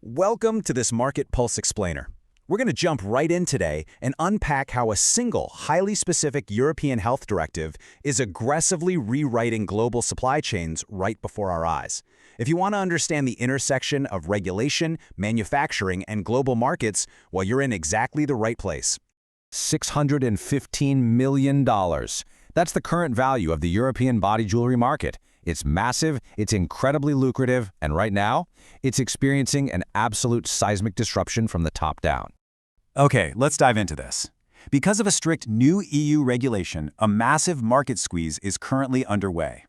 Welcome to this Market Pulse Explainer. We're going to jump right in today and unpack how a single, highly specific European health directive is aggressively rewriting global supply chains right before our eyes. If you want to understand the intersection of regulation, manufacturing, and global markets, well, you're in exactly the right place. $615 million. That's the current value of the European body jewelry market. It's massive, it's incredibly lucrative, and right now, it's experiencing an absolute seismic disruption from the top down. Okay, let's dive into this. Because of a strict new EU regulation, a massive market squeeze is currently underway.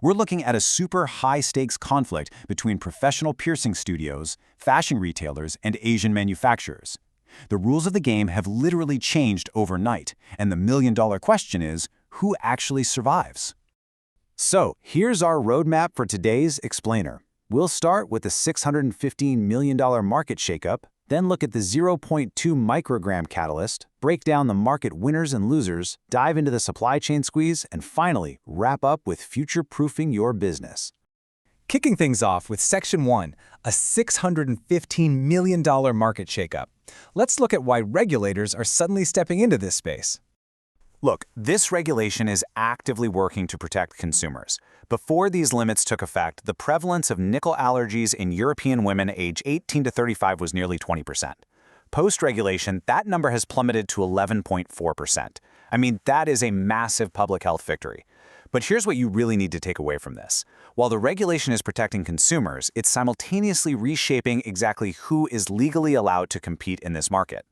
We're looking at a super high-stakes conflict between professional piercing studios, fashion retailers, and Asian manufacturers. The rules of the game have literally changed overnight, and the million-dollar question is, who actually survives? So, here's our roadmap for today's explainer. We'll start with the $615 million market shakeup, then look at the 0.2 microgram catalyst, break down the market winners and losers, dive into the supply chain squeeze, and finally, wrap up with future-proofing your business. Kicking things off with Section 1, a $615 million market shakeup. Let's look at why regulators are suddenly stepping into this space. Look, this regulation is actively working to protect consumers. Before these limits took effect, the prevalence of nickel allergies in European women aged 18 to 35 was nearly 20%. Post-regulation, that number has plummeted to 11.4%. I mean, that is a massive public health victory. But here's what you really need to take away from this. While the regulation is protecting consumers, it's simultaneously reshaping exactly who is legally allowed to compete in this market.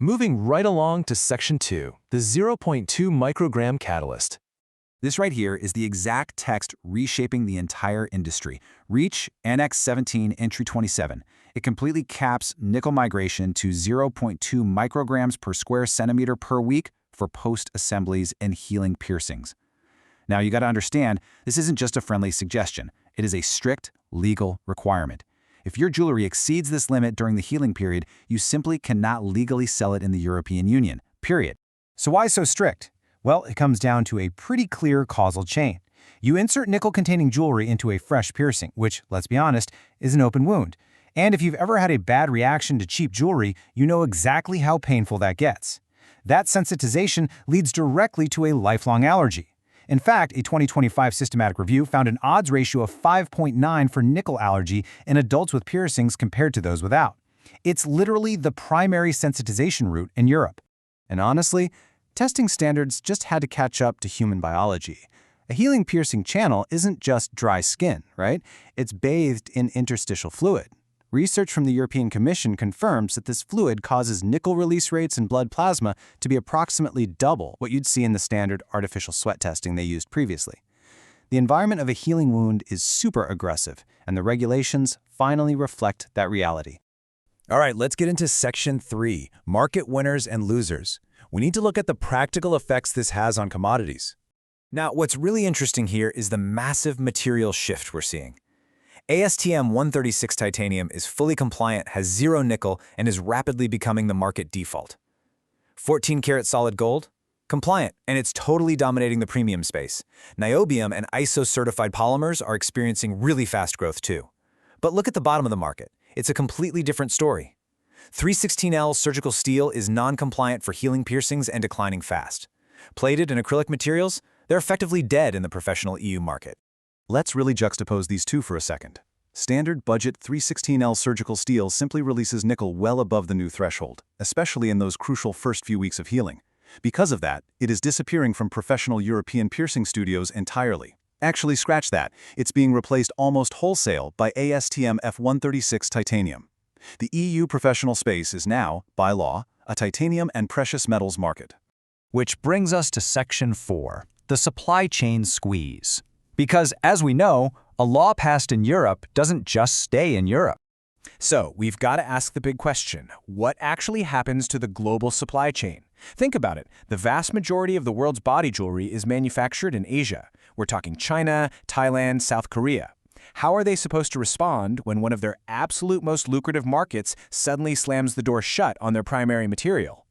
Moving right along to Section 2, the 0.2 microgram catalyst. This right here is the exact text reshaping the entire industry. Reach Annex 17, Entry 27. It completely caps nickel migration to 0.2 micrograms per square centimeter per week for post-assemblies and healing piercings. Now, you got to understand, this isn't just a friendly suggestion. It is a strict legal requirement. If your jewelry exceeds this limit during the healing period, you simply cannot legally sell it in the European Union, period. So why so strict? Well, it comes down to a pretty clear causal chain. You insert nickel-containing jewelry into a fresh piercing, which, let's be honest, is an open wound. And if you've ever had a bad reaction to cheap jewelry, you know exactly how painful that gets. That sensitization leads directly to a lifelong allergy. In fact, a 2025 systematic review found an odds ratio of 5.9 for nickel allergy in adults with piercings compared to those without. It's literally the primary sensitization route in Europe. And honestly, testing standards just had to catch up to human biology. A healing piercing channel isn't just dry skin, right? It's bathed in interstitial fluid. Research from the European Commission confirms that this fluid causes nickel release rates in blood plasma to be approximately double what you'd see in the standard artificial sweat testing they used previously. The environment of a healing wound is super aggressive, and the regulations finally reflect that reality. All right, let's get into Section 3, market winners and losers. We need to look at the practical effects this has on commodities. Now, what's really interesting here is the massive material shift we're seeing. ASTM 136 titanium is fully compliant, has zero nickel, and is rapidly becoming the market default. 14-karat solid gold? Compliant, and it's totally dominating the premium space. Niobium and ISO-certified polymers are experiencing really fast growth too. But look at the bottom of the market. It's a completely different story. 316L surgical steel is non-compliant for healing piercings and declining fast. Plated and acrylic materials? They're effectively dead in the professional EU market. Let's really juxtapose these two for a second. Standard budget 316L surgical steel simply releases nickel well above the new threshold, especially in those crucial first few weeks of healing. Because of that, it is disappearing from professional European piercing studios entirely. Actually, scratch that. It's being replaced almost wholesale by ASTM F136 titanium. The EU professional space is now, by law, a titanium and precious metals market. Which brings us to Section 4, the supply chain squeeze. Because, as we know, a law passed in Europe doesn't just stay in Europe. So, we've got to ask the big question, what actually happens to the global supply chain? Think about it. The vast majority of the world's body jewelry is manufactured in Asia. We're talking China, Thailand, South Korea. How are they supposed to respond when one of their absolute most lucrative markets suddenly slams the door shut on their primary material?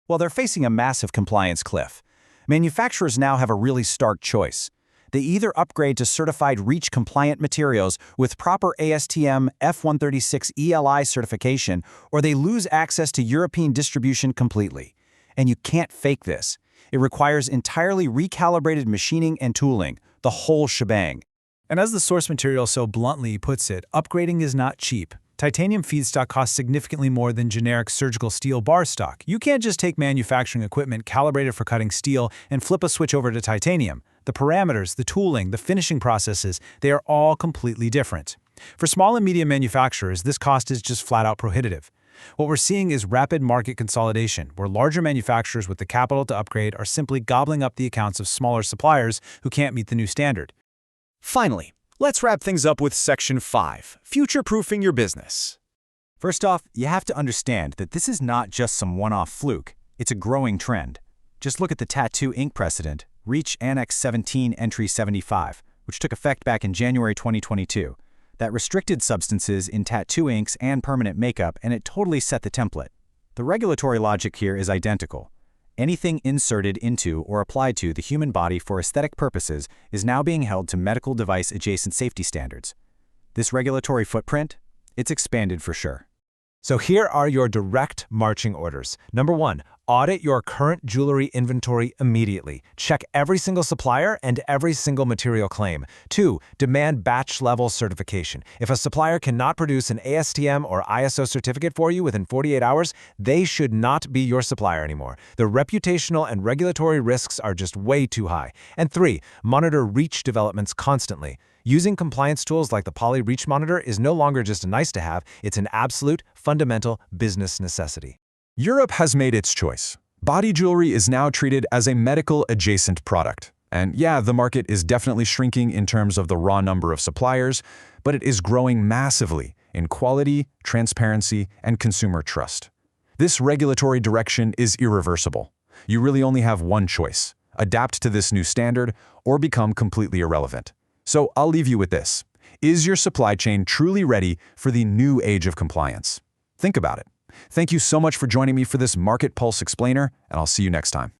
Well, they're facing a massive compliance cliff. Manufacturers now have a really stark choice. They either upgrade to certified REACH-compliant materials with proper ASTM F136 ELI certification, or they lose access to European distribution completely. And you can't fake this. It requires entirely recalibrated machining and tooling, the whole shebang. And as the source material so bluntly puts it, upgrading is not cheap. Titanium feedstock costs significantly more than generic surgical steel bar stock. You can't just take manufacturing equipment calibrated for cutting steel and flip a switch over to titanium. The parameters, the tooling, the finishing processes, they are all completely different. For small and medium manufacturers, this cost is just flat out prohibitive. What we're seeing is rapid market consolidation, where larger manufacturers with the capital to upgrade are simply gobbling up the accounts of smaller suppliers who can't meet the new standard. Finally, let's wrap things up with Section 5, Future-Proofing Your Business. First off, you have to understand that this is not just some one-off fluke. It's a growing trend. Just look at the tattoo ink precedent, REACH Annex 17 Entry 75, which took effect back in January 2022. That restricted substances in tattoo inks and permanent makeup, and it totally set the template. The regulatory logic here is identical. Anything inserted into or applied to the human body for aesthetic purposes is now being held to medical device adjacent safety standards. This regulatory footprint, it's expanded for sure. So here are your direct marching orders. Number 1, audit your current jewelry inventory immediately. Check every single supplier and every single material claim. 2, demand batch-level certification. If a supplier cannot produce an ASTM or ISO certificate for you within 48 hours, they should not be your supplier anymore. The reputational and regulatory risks are just way too high. And 3, monitor REACH developments constantly. Using compliance tools like the Poli REACH Monitor is no longer just a nice-to-have, it's an absolute, fundamental business necessity. Europe has made its choice. Body jewelry is now treated as a medical-adjacent product. And yeah, the market is definitely shrinking in terms of the raw number of suppliers, but it is growing massively in quality, transparency, and consumer trust. This regulatory direction is irreversible. You really only have one choice: adapt to this new standard or become completely irrelevant. So I'll leave you with this. Is your supply chain truly ready for the new age of compliance? Think about it. Thank you so much for joining me for this Market Pulse Explainer, and I'll see you next time.